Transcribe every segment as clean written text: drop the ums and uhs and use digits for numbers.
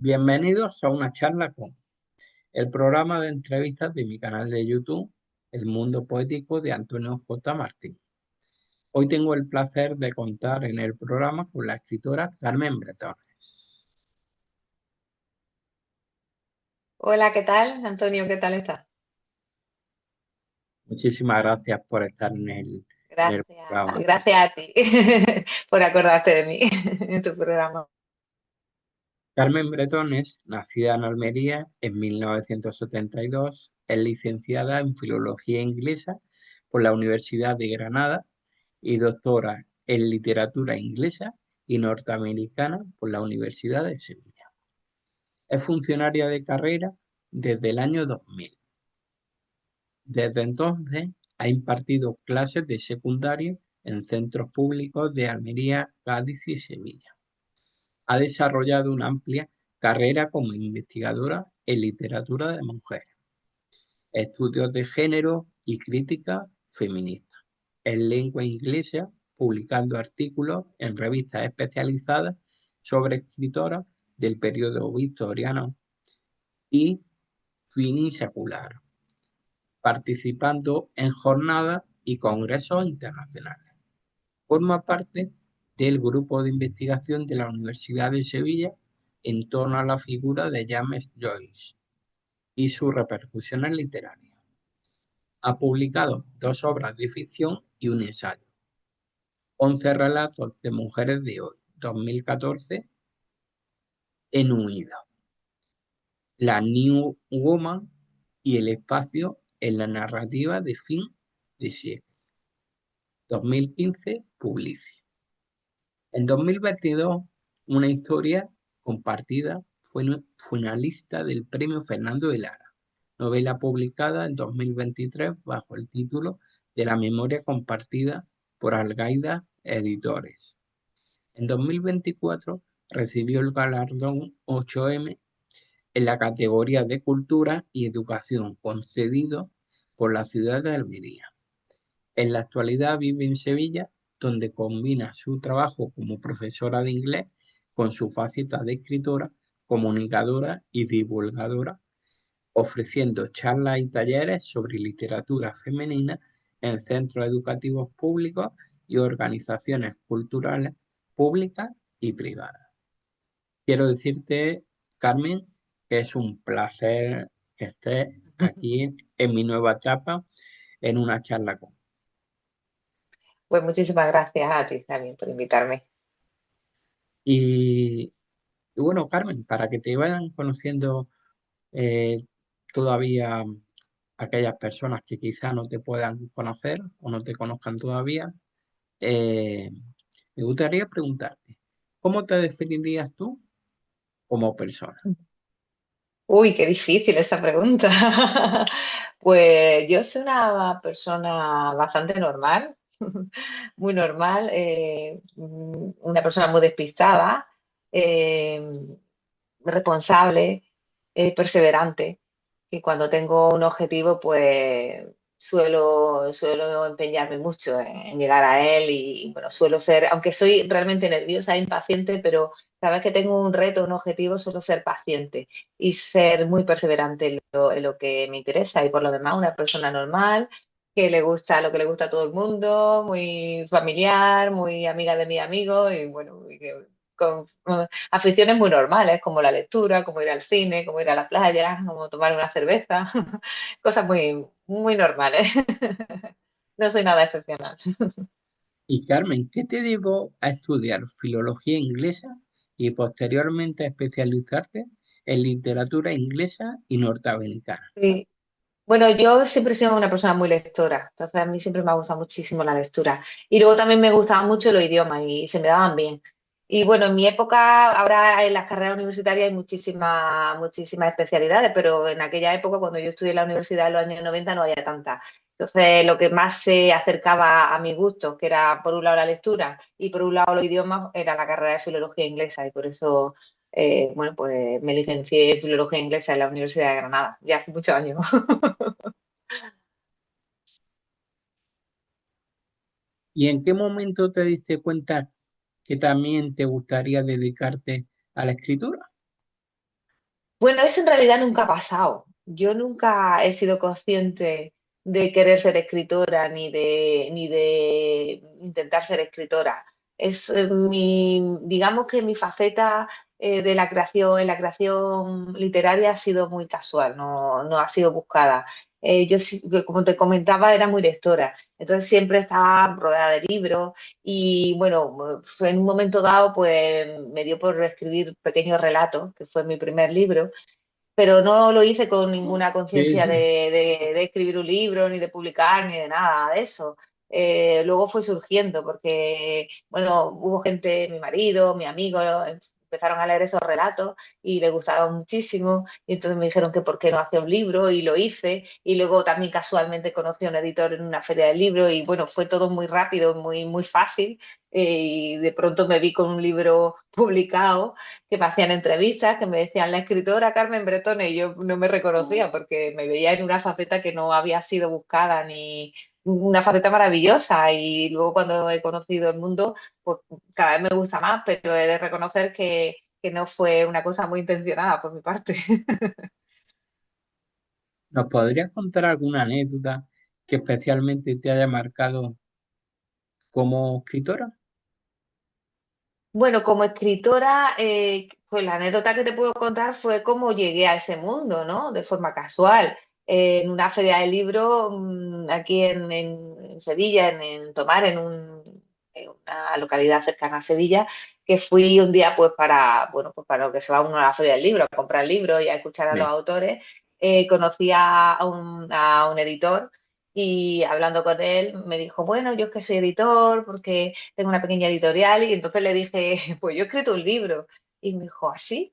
Bienvenidos a una charla con el programa de entrevistas de mi canal de YouTube, El Mundo Poético de Antonio J. Martín. Hoy tengo el placer de contar en el programa con la escritora Carmen Bretón. Hola, ¿qué tal? Antonio, ¿qué tal estás? Muchísimas gracias por estar en el Gracias, programa. gracias a ti por acordarte de mí en tu programa. Carmen Bretones, nacida en Almería en 1972, es licenciada en Filología Inglesa por la Universidad de Granada y doctora en Literatura Inglesa y Norteamericana por la Universidad de Sevilla. Es funcionaria de carrera desde el año 2000. Desde entonces ha impartido clases de secundaria en centros públicos de Almería, Cádiz y Sevilla. Ha desarrollado una amplia carrera como investigadora en literatura de mujeres, estudios de género y crítica feminista, en lengua inglesa, publicando artículos en revistas especializadas sobre escritoras del periodo victoriano y finisecular, participando en jornadas y congresos internacionales. Forma parte del grupo de investigación de la Universidad de Sevilla en torno a la figura de James Joyce y sus repercusiones literarias. Ha publicado 2 obras de ficción y un ensayo, 11 relatos de mujeres de hoy, 2014, en Huida, La New Woman y el espacio en la narrativa de fin de siglo, 2015, Publici. En 2022, una historia compartida fue finalista del Premio Fernando de Lara, novela publicada en 2023 bajo el título de La memoria compartida por Algaida Editores. En 2024 recibió el galardón 8M en la categoría de Cultura y Educación concedido por la ciudad de Almería. En la actualidad vive en Sevilla, donde combina su trabajo como profesora de inglés con su faceta de escritora, comunicadora y divulgadora, ofreciendo charlas y talleres sobre literatura femenina en centros educativos públicos y organizaciones culturales públicas y privadas. Quiero decirte, Carmen, que es un placer que estés aquí en mi nueva etapa en una charla con. Pues muchísimas gracias a ti también por invitarme. Y, y bueno, Carmen, para que te vayan conociendo eh, todavía aquellas personas que quizá no te puedan conocer o no te conozcan todavía, eh, me gustaría preguntarte, ¿cómo te definirías tú como persona? Uy, qué difícil esa pregunta. Pues yo soy una persona bastante normal, muy normal, una persona muy despistada, eh, responsable, perseverante, y cuando tengo un objetivo, pues suelo empeñarme mucho en llegar a él y bueno, suelo ser, aunque soy realmente nerviosa e impaciente, pero cada vez que tengo un reto, un objetivo, suelo ser paciente y ser muy perseverante en lo que me interesa y por lo demás una persona normal que le gusta lo que le gusta a todo el mundo, muy familiar, muy amiga de mis amigos y bueno, y con aficiones muy normales, como la lectura, como ir al cine, como ir a la playa, como tomar una cerveza, cosas muy, muy normales. No soy nada excepcional. Y Carmen, ¿qué te llevó a estudiar filología inglesa y posteriormente a especializarte en literatura inglesa y norteamericana? Sí. Bueno, yo siempre he sido una persona muy lectora, entonces a mí siempre me ha gustado muchísimo la lectura. Y luego también me gustaban mucho los idiomas y se me daban bien. Y bueno, en mi época, ahora en las carreras universitarias hay muchísimas especialidades, pero en aquella época, cuando yo estudié en la universidad en los años 90, no había tantas. Entonces, lo que más se acercaba a mis gustos, que era por un lado la lectura y por un lado los idiomas, era la carrera de filología inglesa. Y por eso, bueno, pues me licencié en filología inglesa en la Universidad de Granada, ya hace muchos años. ¿Y en qué momento te diste cuenta que también te gustaría dedicarte a la escritura? Bueno, eso en realidad nunca ha pasado. Yo nunca he sido consciente de querer ser escritora ni de intentar ser escritora. Es digamos que mi faceta de la creación, en la creación literaria ha sido muy casual, no ha sido buscada. Yo, como te comentaba, era muy lectora, entonces siempre estaba rodeada de libros y bueno, en un momento dado pues me dio por escribir pequeños relatos, que fue mi primer libro, pero no lo hice con ninguna Sí, conciencia sí. de escribir un libro, ni de publicar, ni de nada de eso. Luego fue surgiendo porque, bueno, hubo gente, mi marido, mi amigo, empezaron a leer esos relatos y les gustaron muchísimo y entonces me dijeron que por qué no hacía un libro y lo hice y luego también casualmente conocí a un editor en una feria de libros y bueno, fue todo muy rápido, muy fácil y de pronto me vi con un libro publicado que me hacían entrevistas, que me decían la escritora Carmen Bretone y yo no me reconocía porque me veía en una faceta que no había sido buscada ni una faceta maravillosa y luego cuando he conocido el mundo, pues cada vez me gusta más, pero he de reconocer que no fue una cosa muy intencionada por mi parte. ¿Nos podrías contar alguna anécdota que especialmente te haya marcado como escritora? Bueno, como escritora, pues la anécdota que te puedo contar fue cómo llegué a ese mundo, ¿no? De forma casual. En una feria de libros aquí en Sevilla, en Tomar, en una localidad cercana a Sevilla, que fui un día pues para, bueno, pues para lo que se va uno a la feria del libro, a comprar libros y a escuchar a los Sí. autores. Conocí a un editor y hablando con él me dijo, bueno, yo es que soy editor porque tengo una pequeña editorial y entonces le dije, pues yo he escrito un libro. Y me dijo, ¿así?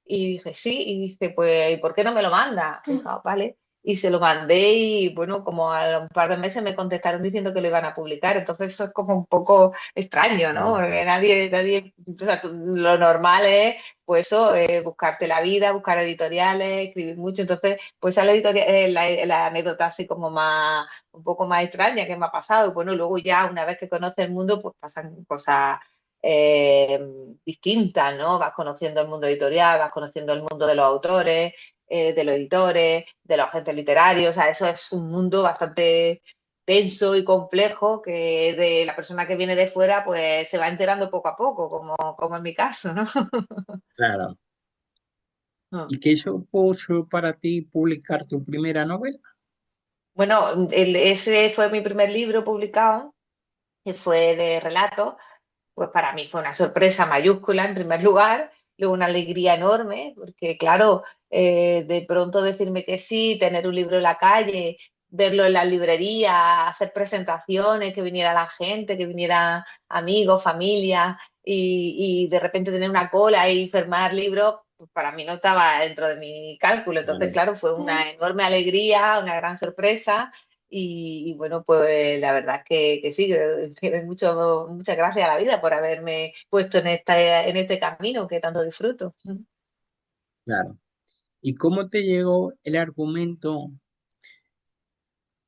Y dije, sí, y dice, pues, ¿y por qué no me lo manda? Y dije, "Ah, vale. Y se lo mandé y bueno, como a un par de meses me contestaron diciendo que lo iban a publicar. Entonces eso es como un poco extraño, ¿no? Sí. Porque o sea, lo normal es, pues eso, buscarte la vida, buscar editoriales, escribir mucho. Entonces, pues esa es la, la anécdota así como más, un poco más extraña que me ha pasado. Y bueno, luego ya una vez que conoces el mundo, pues pasan cosas eh, distintas, ¿no? Vas conociendo el mundo editorial, vas conociendo el mundo de los autores, de los editores, de los agentes literarios, o sea, eso es un mundo bastante denso y complejo que de la persona que viene de fuera pues se va enterando poco a poco, como en mi caso, ¿no? Claro. ¿Y qué supuso para ti publicar tu primera novela? Bueno, ese fue mi primer libro publicado, que fue de relatos. Pues para mí fue una sorpresa mayúscula en primer lugar, luego una alegría enorme, porque claro, de pronto decirme que sí, tener un libro en la calle, verlo en la librería, hacer presentaciones, que viniera la gente, que viniera amigos, familia, y de repente tener una cola y firmar libros, pues para mí no estaba dentro de mi cálculo. Entonces, Claro. claro, fue una enorme alegría, una gran sorpresa y bueno, pues la verdad es que sí, que doy muchas gracias a la vida por haberme puesto en este camino que tanto disfruto. Claro. ¿Y cómo te llegó el argumento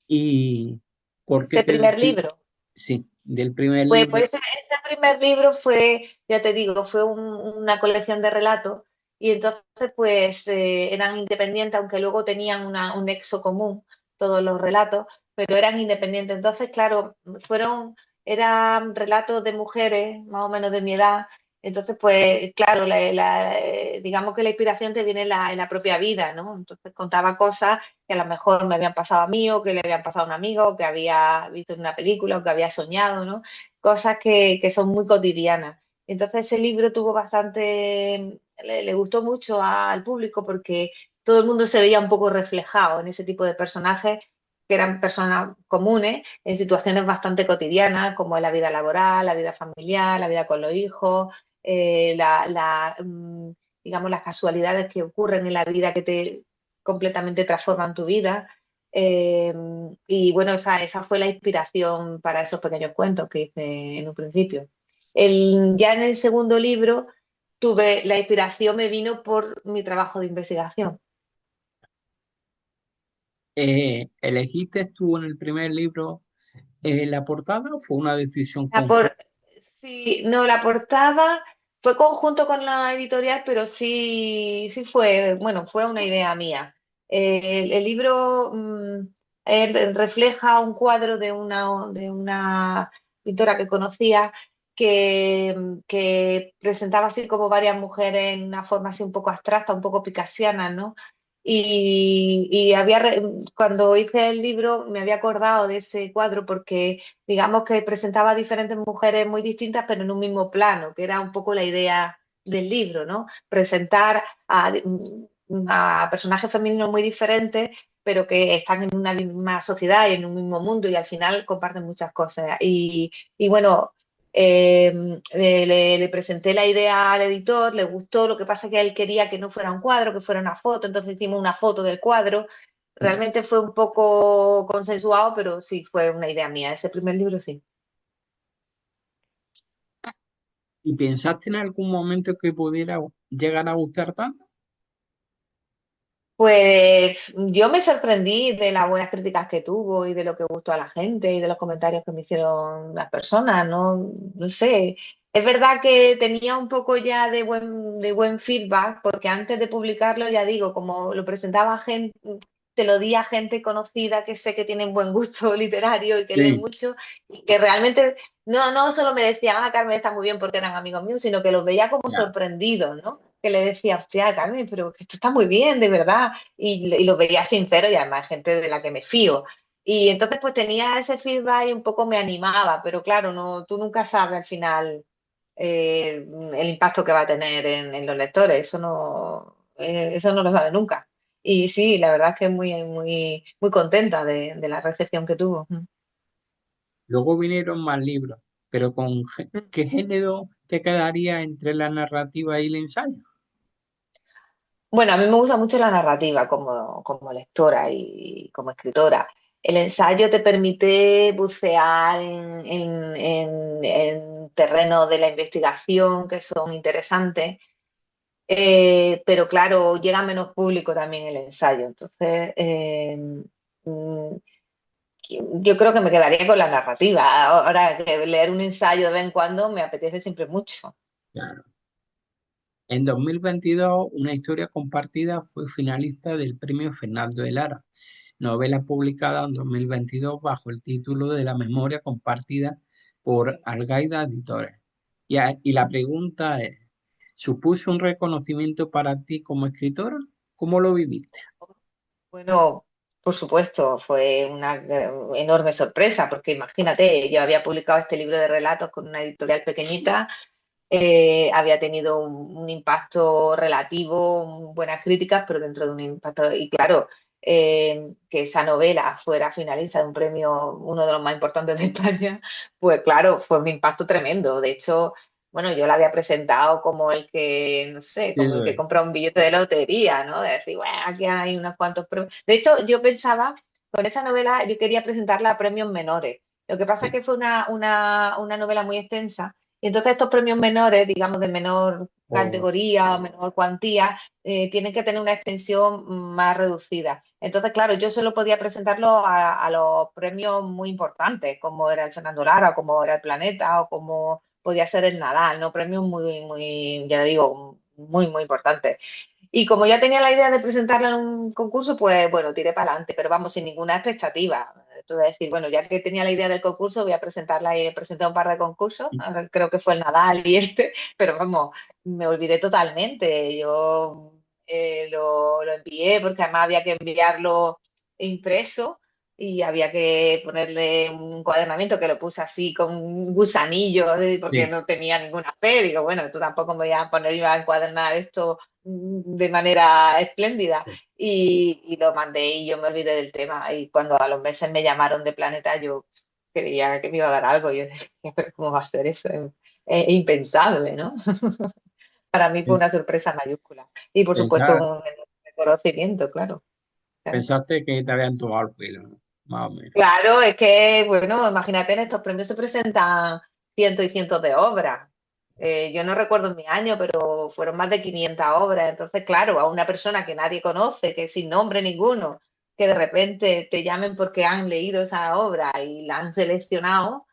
y por qué Este te primer decidiste? libro. Sí, del primer Pues libro. ese primer libro fue, ya te digo, fue una colección de relatos y entonces pues eran independientes, aunque luego tenían un nexo común todos los relatos, pero eran independientes. Entonces, claro, eran relatos de mujeres más o menos de mi edad. Entonces, pues claro, digamos que la inspiración te viene en la propia vida, ¿no? Entonces contaba cosas que a lo mejor me habían pasado a mí o que le habían pasado a un amigo, o que había visto en una película o que había soñado, ¿no? Cosas que son muy cotidianas. Entonces ese libro tuvo le gustó mucho al público porque todo el mundo se veía un poco reflejado en ese tipo de personajes que eran personas comunes en situaciones bastante cotidianas, como en la vida laboral, la vida familiar, la vida con los hijos, digamos, las casualidades que ocurren en la vida que te completamente transforman tu vida. Eh, y bueno, esa fue la inspiración para esos pequeños cuentos que hice en un principio. Ya en el segundo libro la inspiración me vino por mi trabajo de investigación. ¿Elegiste tú en el primer libro la portada o fue una decisión La conjunta? por, sí, no, la portada fue conjunto con la editorial, pero sí fue, bueno, fue una idea mía. El libro refleja un cuadro de una pintora que conocía que presentaba así como varias mujeres en una forma así un poco abstracta, un poco picasiana, ¿no? Cuando hice el libro me había acordado de ese cuadro porque digamos que presentaba a diferentes mujeres muy distintas, pero en un mismo plano, que era un poco la idea del libro, ¿no? Presentar a personajes femeninos muy diferentes, pero que están en una misma sociedad y en un mismo mundo y al final comparten muchas cosas. Y bueno, le presenté la idea al editor, le gustó, lo que pasa es que él quería que no fuera un cuadro, que fuera una foto, entonces hicimos una foto del cuadro. Realmente fue un poco consensuado, pero sí fue una idea mía. Ese primer libro sí. ¿Y pensaste en algún momento que pudiera llegar a gustar tanto? Pues yo me sorprendí de las buenas críticas que tuvo y de lo que gustó a la gente y de los comentarios que me hicieron las personas, ¿no? No sé. Es verdad que tenía un poco ya de buen feedback, porque antes de publicarlo, ya digo, como lo presentaba a gente, te lo di a gente conocida que sé que tienen buen gusto literario y que leen Sí, mucho, y que realmente no solo me decían, ah, Carmen está muy bien porque eran amigos míos, sino que los veía como ya, sorprendidos, ¿no? Que le decía, hostia, Carmen, pero que esto está muy bien, de verdad. Y lo veía sincero y además gente de la que me fío. Y entonces pues tenía ese feedback y un poco me animaba, pero claro, no, tú nunca sabes al final el impacto que va a tener en los lectores, eso no lo sabe nunca. Y sí, la verdad es que muy contenta de la recepción que tuvo. luego vinieron más libros, pero ¿qué género te quedaría entre la narrativa y el ensayo? Bueno, a mí me gusta mucho la narrativa como lectora y como escritora. El ensayo te permite bucear en terrenos de la investigación que son interesantes, pero claro, llega a menos público también el ensayo. Entonces, mm, yo creo que me quedaría con la narrativa. Ahora que leer un ensayo de vez en cuando me apetece siempre mucho. Claro. En 2022, una historia compartida fue finalista del Premio Fernando de Lara, novela publicada en 2022 bajo el título de La memoria compartida por Algaida Editores. Y la pregunta es, ¿supuso un reconocimiento para ti como escritora? ¿Cómo lo viviste? Bueno, por supuesto, fue una enorme sorpresa, porque imagínate, yo había publicado este libro de relatos con una editorial pequeñita, había tenido un impacto relativo, buenas críticas, pero dentro de un impacto, y claro, que esa novela fuera finalista de un premio, uno de los más importantes de España, pues claro, fue un impacto tremendo. De hecho, bueno, yo la había presentado como el que, no sé, Sí, como el que compra un billete de lotería, ¿no? De decir, bueno, aquí hay unos cuantos premios. De hecho, yo pensaba, con esa novela, yo quería presentarla a premios menores. Lo que pasa es sí. que fue una novela muy extensa y entonces estos premios menores, digamos de menor O- categoría o menor cuantía, tienen que tener una extensión más reducida. Entonces, claro, yo solo podía presentarlo a los premios muy importantes, como era el Fernando Lara, como era el Planeta, o como podía ser el Nadal, ¿no? Premios ya digo, muy importantes. Y como ya tenía la idea de presentarla en un concurso, pues bueno, tiré para adelante, pero vamos, sin ninguna expectativa. Esto de decir, bueno, ya que tenía la idea del concurso, voy a presentarla y presenté un par de concursos, ahora creo que fue el Nadal y este, pero vamos, me olvidé totalmente. Yo lo envié porque además había que enviarlo impreso y había que ponerle un encuadernamiento que lo puse así con un gusanillo porque sí, no tenía ninguna fe. Digo, bueno, tú tampoco me voy a poner y a encuadernar esto de manera espléndida sí. y lo mandé y yo me olvidé del tema y cuando a los meses me llamaron de Planeta yo creía que me iba a dar algo, yo decía, pero ¿cómo va a ser eso? Es impensable, ¿no? Para mí fue una Pens- sorpresa mayúscula y por supuesto pensar- un reconocimiento, claro. Claro. Pensaste que te habían tomado el pelo, ¿no? Más o menos. Claro, es que, bueno, imagínate, en estos premios se presentan cientos y cientos de obras. Yo no recuerdo en mi año, pero fueron más de 500 obras. Entonces, claro, a una persona que nadie conoce, que sin nombre ninguno, que de repente te llamen porque han leído esa obra y la han seleccionado,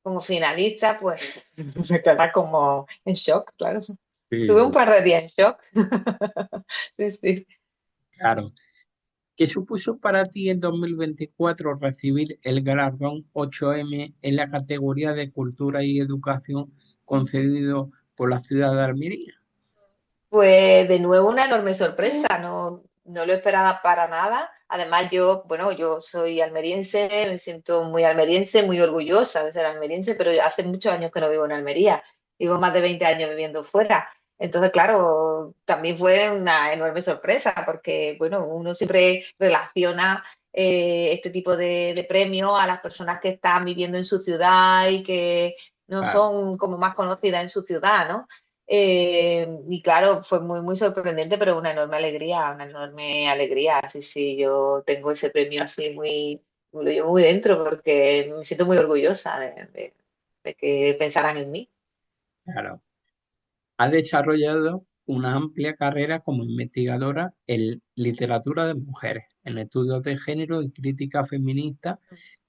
como finalista, pues me queda como en shock, claro. Sí, Tuve un sí, par de días en shock. Sí, sí. claro. ¿Qué supuso para ti en 2024 recibir el galardón 8M en la categoría de Cultura y Educación concedido por la ciudad de Almería? Pues de nuevo una enorme sorpresa, no lo esperaba para nada. Además yo, bueno, yo soy almeriense, me siento muy almeriense, muy orgullosa de ser almeriense, pero hace muchos años que no vivo en Almería, vivo más de 20 años viviendo fuera. Entonces, claro, también fue una enorme sorpresa porque, bueno, uno siempre relaciona este tipo de premios a las personas que están viviendo en su ciudad y que no Claro, son como más conocidas en su ciudad, ¿no? Y claro, fue muy, muy sorprendente, pero una enorme alegría. Sí, sí, yo tengo ese premio así muy, lo llevo muy dentro porque me siento muy orgullosa de que pensaran en mí. claro. Ha desarrollado una amplia carrera como investigadora en literatura de mujeres, en estudios de género y crítica feminista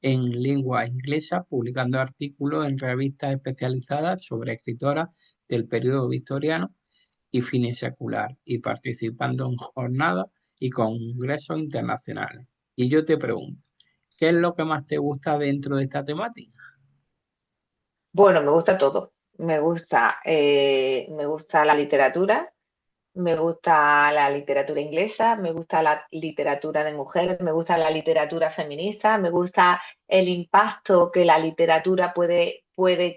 en lengua inglesa, publicando artículos en revistas especializadas sobre escritoras del periodo victoriano y fines secular, y participando en jornadas y congresos internacionales. Y yo te pregunto, ¿qué es lo que más te gusta dentro de esta temática? Bueno, me gusta todo. Me gusta la literatura. Me gusta la literatura inglesa, me gusta la literatura de mujeres, me gusta la literatura feminista, me gusta el impacto que la literatura puede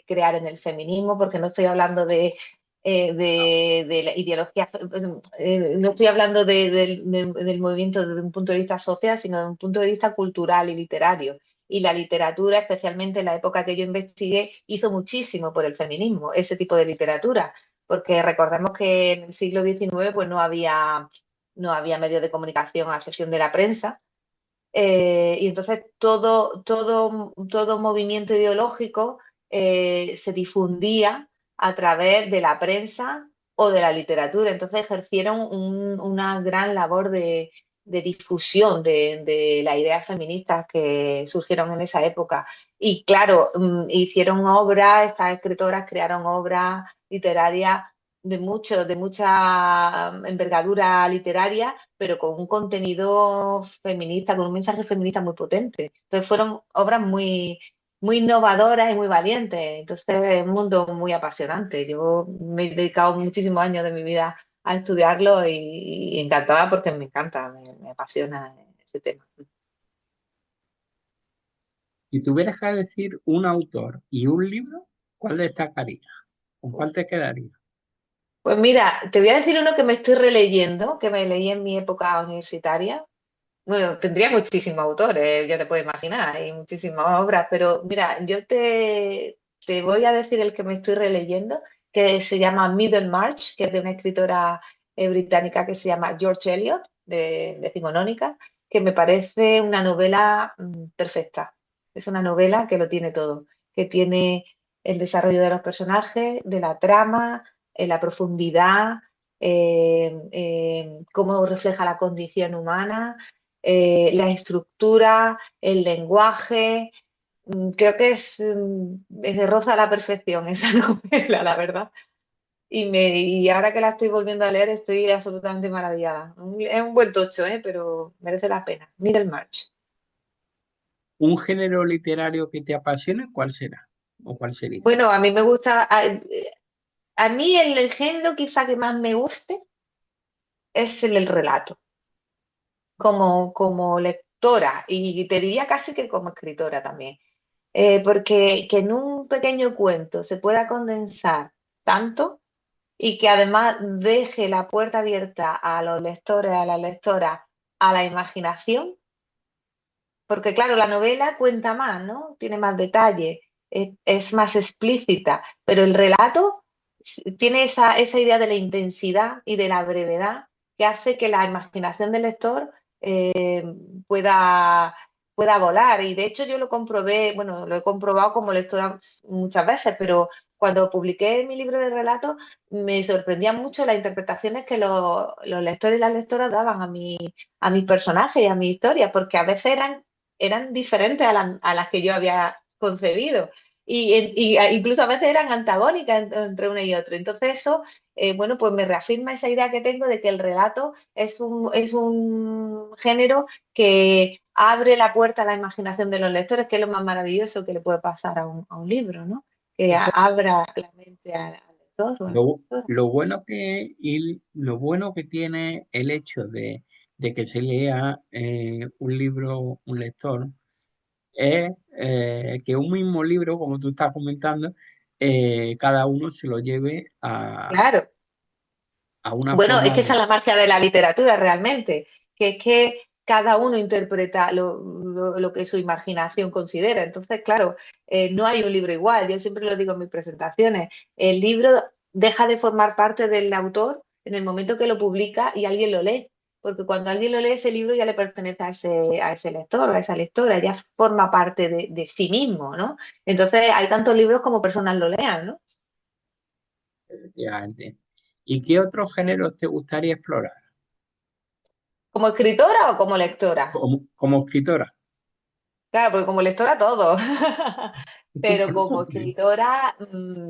crear en el feminismo, porque no estoy hablando de la ideología, no estoy hablando del movimiento desde un punto de vista social, sino desde un punto de vista cultural y literario. Y la literatura, especialmente en la época que yo investigué, hizo muchísimo por el feminismo, ese tipo de literatura porque recordemos que en el siglo XIX pues no había medios de comunicación a excepción de la prensa, y entonces todo movimiento ideológico se difundía a través de la prensa o de la literatura. Entonces ejercieron una gran labor de difusión de las ideas feministas que surgieron en esa época. Y claro, hicieron obras, estas escritoras crearon obras literarias de mucha envergadura literaria, pero con un contenido feminista, con un mensaje feminista muy potente. Entonces fueron obras muy, muy innovadoras y muy valientes. Entonces es un mundo muy apasionante. Yo me he dedicado muchísimos años de mi vida a estudiarlo y encantada porque me encanta, me apasiona ese tema. Si tuvieras que decir un autor y un libro, ¿cuál destacarías? ¿Con cuál te quedaría? Pues mira, te voy a decir uno que me estoy releyendo, que me leí en mi época universitaria. Bueno, tendría muchísimos autores, ya te puedes imaginar, hay muchísimas obras, pero mira, te voy a decir el que me estoy releyendo, que se llama Middlemarch, que es de una escritora británica que se llama George Eliot, decimonónica, que me parece una novela perfecta. Es una novela que lo tiene todo, que tiene el desarrollo de los personajes, de la trama, la profundidad, cómo refleja la condición humana, la estructura, el lenguaje. Creo que es de roza a la perfección esa novela, la verdad. Y ahora que la estoy volviendo a leer, estoy absolutamente maravillada. Es un buen tocho, pero merece la pena. Middlemarch. ¿Un género literario que te apasione? ¿Cuál será? ¿O cuál sería? Bueno, a mí me gusta. A mí el género quizá que más me guste es el relato. Como lectora y te diría casi que como escritora también. Porque que en un pequeño cuento se pueda condensar tanto y que además deje la puerta abierta a los lectores, a las lectoras, a la imaginación, porque claro, la novela cuenta más, ¿no? Tiene más detalle, es más explícita, pero el relato tiene esa idea de la intensidad y de la brevedad que hace que la imaginación del lector pueda, pueda volar. Y de hecho yo lo comprobé, bueno, lo he comprobado como lectora muchas veces, pero cuando publiqué mi libro de relatos me sorprendían mucho las interpretaciones que los lectores y las lectoras daban a mis personajes y a mi historia, porque a veces eran diferentes a las que yo había concebido. y incluso a veces eran antagónicas entre uno y otro. Entonces eso, bueno, pues me reafirma esa idea que tengo de que el relato es un género que abre la puerta a la imaginación de los lectores, que es lo más maravilloso que le puede pasar a un libro, ¿no? Que Eso abra la mente al lector o a la lectora. lo bueno que tiene el hecho de que se lea un libro, un lector, es que un mismo libro, como tú estás comentando, cada uno se lo lleve Claro. a una Bueno, es forma que esa es de... la magia de la literatura realmente, que es que cada uno interpreta lo que su imaginación considera. Entonces, claro, no hay un libro igual. Yo siempre lo digo en mis presentaciones. El libro deja de formar parte del autor en el momento que lo publica y alguien lo lee. Porque cuando alguien lo lee, ese libro ya le pertenece a ese lector o a esa lectora, ya forma parte de sí mismo, ¿no? Entonces, hay tantos libros como personas lo lean, ¿no? Efectivamente. ¿Y qué otros géneros te gustaría explorar ¿Como escritora o como lectora? como escritora? Claro, porque como lectora todo, pero Por eso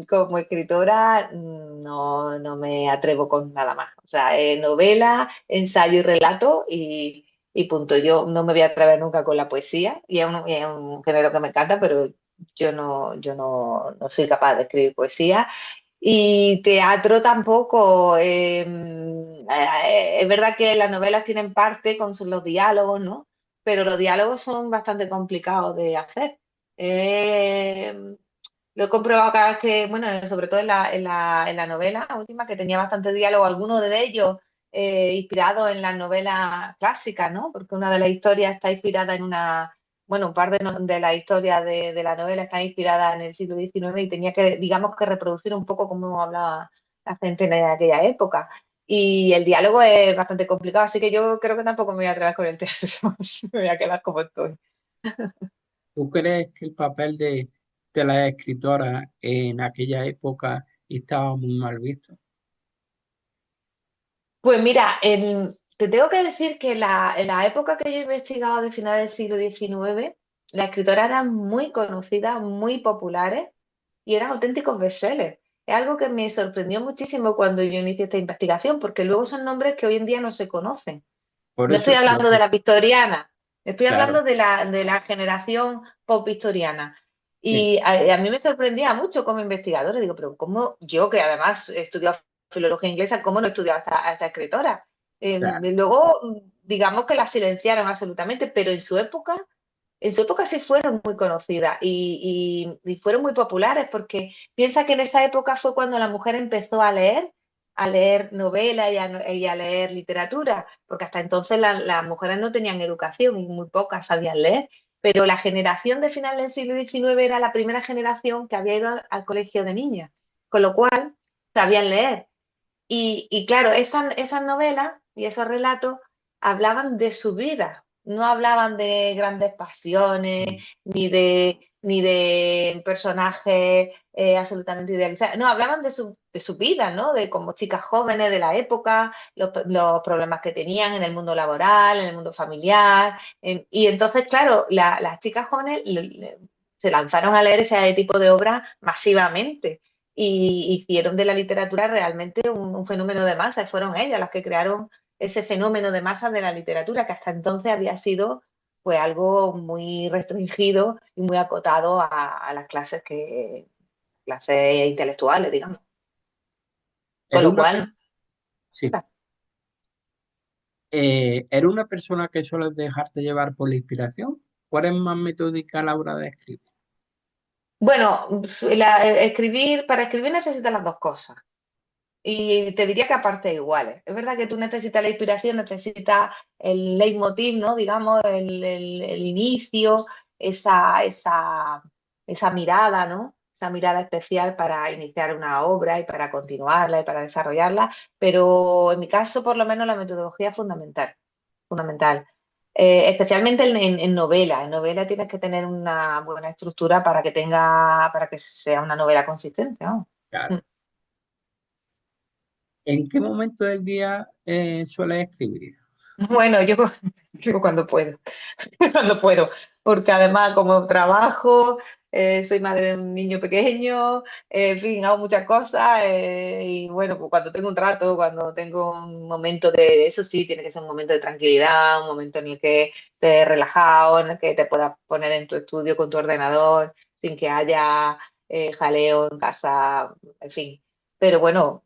como escritora no, no me atrevo con nada más. O sea, novela, ensayo y relato y punto. Yo no me voy a atrever nunca con la poesía y es un género que me encanta, pero yo no soy capaz de escribir poesía. Y teatro tampoco. Es verdad que las novelas tienen parte con los diálogos, ¿no? Pero los diálogos son bastante complicados de hacer. Eh, lo he comprobado cada vez que, bueno, sobre todo en la novela última, que tenía bastante diálogo, algunos de ellos inspirados en las novelas clásicas, ¿no? Porque una de las historias está inspirada en una, bueno, un par de las historias de la novela están inspiradas en el siglo XIX y tenía que, digamos, que reproducir un poco cómo hablaba la gente en aquella época. Y el diálogo es bastante complicado, así que yo creo que tampoco me voy a atrever con el teatro, me voy a quedar como estoy. ¿Tú crees que el papel de la escritora en aquella época estaba muy mal visto? Pues mira, te tengo que decir que en la época que yo he investigado de finales del siglo XIX, las escritoras eran muy conocidas, muy populares y eran auténticos bestsellers. Es algo que me sorprendió muchísimo cuando yo inicié esta investigación, porque luego son nombres que hoy en día no se conocen. Por No eso estoy te lo hablando de digo. la victoriana, estoy Claro, hablando de la generación post-victoriana. sí, Y a mí me sorprendía mucho como investigadora. Digo, pero ¿cómo yo, que además he estudiado filología inglesa, cómo no he estudiado a esta escritora? claro. Y luego, digamos que la silenciaron absolutamente, pero en su época sí fueron muy conocidas y fueron muy populares porque piensa que en esa época fue cuando la mujer empezó a leer novela y a leer literatura, porque hasta entonces las mujeres no tenían educación y muy pocas sabían leer, pero la generación de finales del siglo XIX era la primera generación que había ido al colegio de niñas, con lo cual sabían leer. Y claro, esas novelas y esos relatos hablaban de su vida, no hablaban de grandes pasiones, Mm. ni de personajes absolutamente idealizados, no, hablaban de su vida, ¿no? De como chicas jóvenes de la época, los problemas que tenían en el mundo laboral, en el mundo familiar. Y entonces, claro, las chicas jóvenes se lanzaron a leer ese tipo de obras masivamente y hicieron de la literatura realmente un fenómeno de masa. Fueron ellas las que crearon ese fenómeno de masa de la literatura, que hasta entonces había sido pues algo muy restringido y muy acotado a las clases intelectuales, digamos. Con Era lo una, cual, sí, ¿era una persona que suele dejarte llevar por la inspiración? ¿O eres más metódica a la hora de escribir? bueno, para escribir necesitas las dos cosas. Y te diría que aparte iguales. Es verdad que tú necesitas la inspiración, necesitas el leitmotiv, ¿no? Digamos, el inicio, esa mirada, ¿no? Esa mirada especial para iniciar una obra y para continuarla y para desarrollarla. Pero en mi caso, por lo menos, la metodología es fundamental, fundamental. Especialmente en novela. En novela tienes que tener una buena estructura para que sea una novela consistente, ¿no? Claro. ¿En qué momento del día sueles escribir? Bueno, yo cuando puedo, cuando puedo, porque además como trabajo, soy madre de un niño pequeño, en fin, hago muchas cosas y bueno, pues cuando tengo un rato, cuando tengo un momento de, eso sí, tiene que ser un momento de tranquilidad, un momento en el que estés relajado, en el que te puedas poner en tu estudio con tu ordenador sin que haya jaleo en casa, en fin. Pero bueno,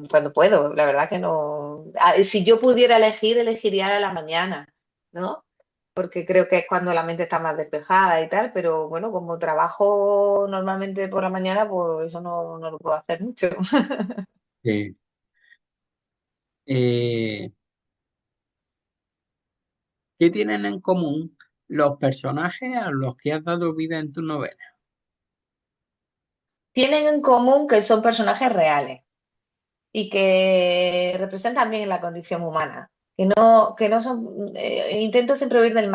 cuando puedo, la verdad que no. Si yo pudiera elegir, elegiría a la mañana, ¿no? Porque creo que es cuando la mente está más despejada y tal, pero bueno, como trabajo normalmente por la mañana, pues eso no lo puedo hacer mucho. Sí. Eh, ¿Qué tienen en común los personajes a los que has dado vida en tu novela? Tienen en común que son personajes reales y que representan bien la condición humana, que no son, intento siempre huir del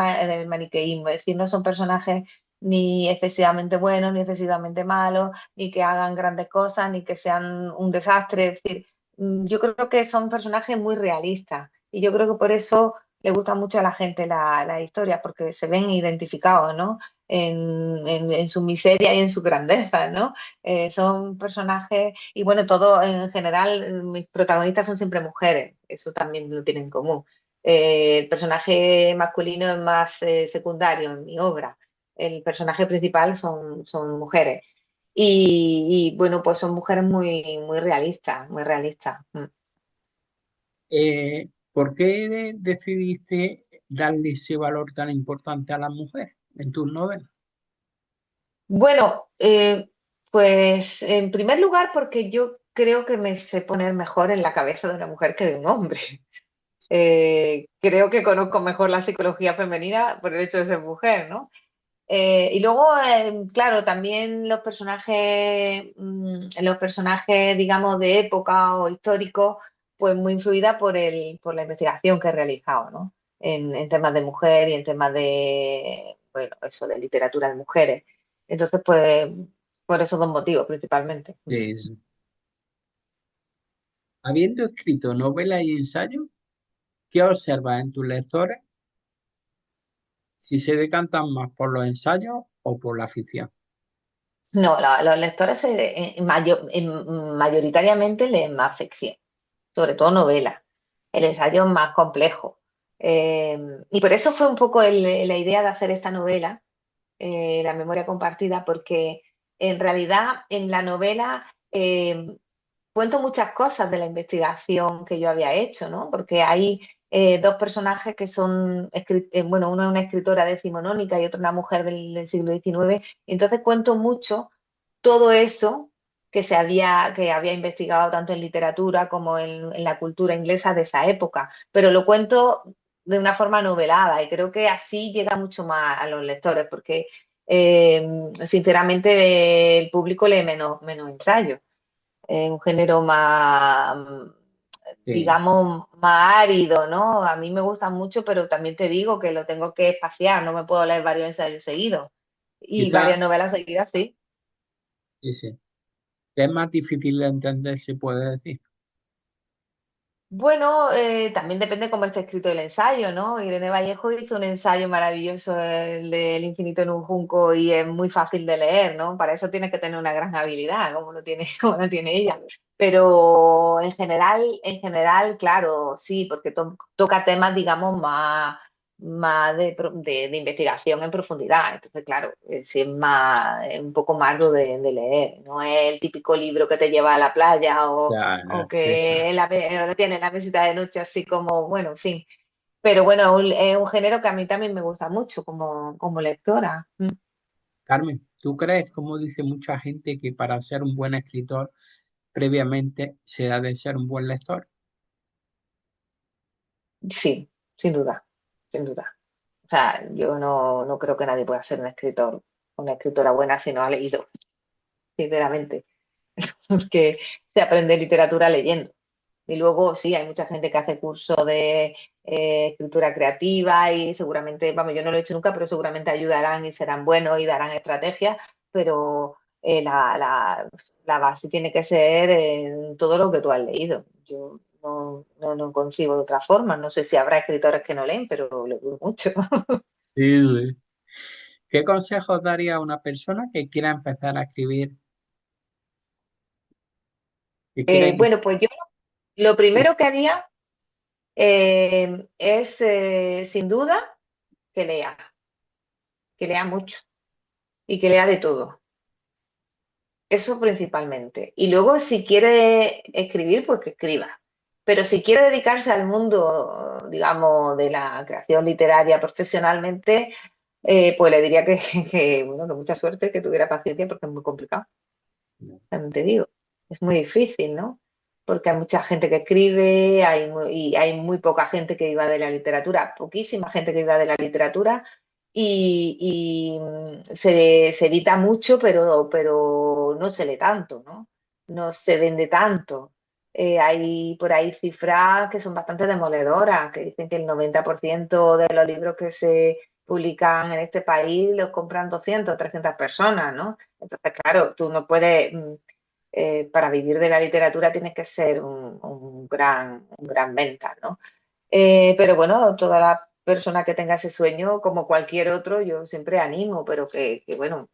maniqueísmo, es decir, no son personajes ni excesivamente buenos, ni excesivamente malos, ni que hagan grandes cosas, ni que sean un desastre, es decir, yo creo que son personajes muy realistas y yo creo que por eso le gusta mucho a la gente la historia, porque se ven identificados, ¿no? En su miseria y en su grandeza, ¿no? Son personajes, y bueno, todo en general, mis protagonistas son siempre mujeres, eso también lo tienen en común. El personaje masculino es más secundario en mi obra, el personaje principal son mujeres. Bueno, pues son mujeres muy realistas, muy realistas. Mm. ¿Por qué decidiste darle ese valor tan importante a la mujer en tus novelas? Bueno, pues en primer lugar porque yo creo que me sé poner mejor en la cabeza de una mujer que de un hombre. Creo que conozco mejor la psicología femenina por el hecho de ser mujer, ¿no? Y luego, claro, también los personajes, digamos, de época o históricos, pues muy influida por la investigación que he realizado, ¿no? En temas de mujer y en temas de, bueno, eso, de literatura de mujeres. Entonces, pues, por esos dos motivos principalmente. Es, habiendo escrito novelas y ensayos, ¿qué observas en tus lectores si se decantan más por los ensayos o por la ficción? No, los lectores mayoritariamente leen más ficción, sobre todo novelas. El ensayo es más complejo. Eh, y por eso fue un poco la idea de hacer esta novela, La memoria compartida, porque en realidad en la novela cuento muchas cosas de la investigación que yo había hecho, ¿no? Porque hay dos personajes que son, bueno, uno es una escritora decimonónica y otro una mujer del siglo XIX, y entonces cuento mucho todo eso que había investigado tanto en literatura como en la cultura inglesa de esa época, pero lo cuento de una forma novelada y creo que así llega mucho más a los lectores, porque sinceramente el público lee menos ensayos. Es un género más, Sí. digamos, más árido, ¿no? A mí me gusta mucho, pero también te digo que lo tengo que espaciar, no me puedo leer varios ensayos seguidos y Quizás, varias novelas seguidas, sí. sí, sí, que es más difícil de entender, se puede decir. Bueno, también depende cómo esté escrito el ensayo, ¿no? Irene Vallejo hizo un ensayo maravilloso, el del infinito en un junco, y es muy fácil de leer, ¿no? Para eso tienes que tener una gran habilidad, como lo tiene, como lo tiene ella. Pero en general, claro, sí, porque toca temas, digamos, más de investigación en profundidad. Entonces, claro, sí es un poco más lo de leer. No es el típico libro que te lleva a la playa Ya, o César. que lo tiene en la mesita de noche así como, bueno, en fin. Pero bueno, es un género que a mí también me gusta mucho como lectora. Mm. Carmen, ¿tú crees, como dice mucha gente, que para ser un buen escritor previamente se ha de ser un buen lector? Sí, sin duda, sin duda. O sea, yo no creo que nadie pueda ser un escritor, una escritora buena si no ha leído, sinceramente, porque se aprende literatura leyendo. Y luego sí, hay mucha gente que hace curso de escritura creativa y seguramente, vamos, yo no lo he hecho nunca, pero seguramente ayudarán y serán buenos y darán estrategias, pero la base tiene que ser en todo lo que tú has leído. Yo no concibo de otra forma. No sé si habrá escritores que no leen, pero lo dudo mucho. Sí, sí. ¿Qué consejos daría a una persona que quiera empezar a escribir, que quiera iniciar? Bueno, pues yo lo primero que haría es, sin duda, que que lea mucho y que lea de todo. Eso principalmente. Y luego, si quiere escribir, pues que escriba. Pero si quiere dedicarse al mundo, digamos, de la creación literaria profesionalmente, pues le diría bueno, que mucha suerte, que tuviera paciencia, porque es muy complicado. También te digo, es muy difícil, ¿no? Porque hay mucha gente que escribe, y hay muy poca gente que viva de la literatura, poquísima gente que viva de la literatura, se edita mucho, pero no se lee tanto, ¿no? No se vende tanto. Hay por ahí cifras que son bastante demoledoras, que dicen que el 90% de los libros que se publican en este país los compran 200 o 300 personas, ¿no? Entonces, claro, tú no puedes, para vivir de la literatura tienes que ser un gran venta, ¿no? Pero bueno, toda la persona que tenga ese sueño, como cualquier otro, yo siempre animo, pero bueno,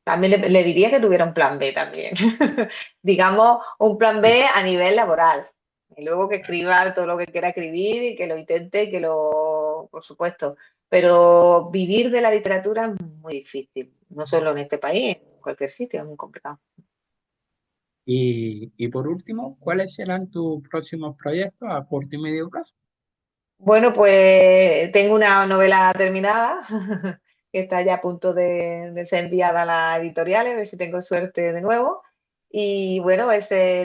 también le diría que tuviera un plan B también. Digamos, un plan B a nivel laboral. Y luego que escriba todo lo que quiera escribir y que lo intente y por supuesto. Pero vivir de la literatura es muy difícil, no solo en este país, en cualquier sitio, es muy complicado. Y por último, ¿cuáles serán tus próximos proyectos a corto y medio plazo? Bueno, pues tengo una novela terminada que está ya a punto de ser enviada a las editoriales, a ver si tengo suerte de nuevo. Y bueno,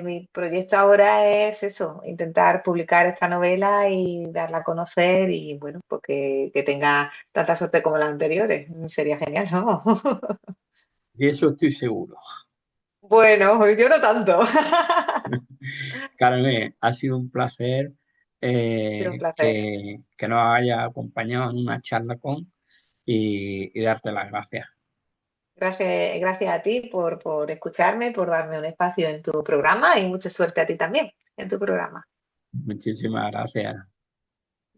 mi proyecto ahora es eso, intentar publicar esta novela y darla a conocer y bueno, pues que tenga tanta suerte como las anteriores. Sería genial, ¿no? Y eso estoy seguro. Bueno, yo no tanto. Carmen, ha sido un placer Ha sido un placer. que nos haya acompañado en una charla y darte las gracias. Gracias a ti por escucharme, por darme un espacio en tu programa y mucha suerte a ti también en tu programa. Muchísimas gracias.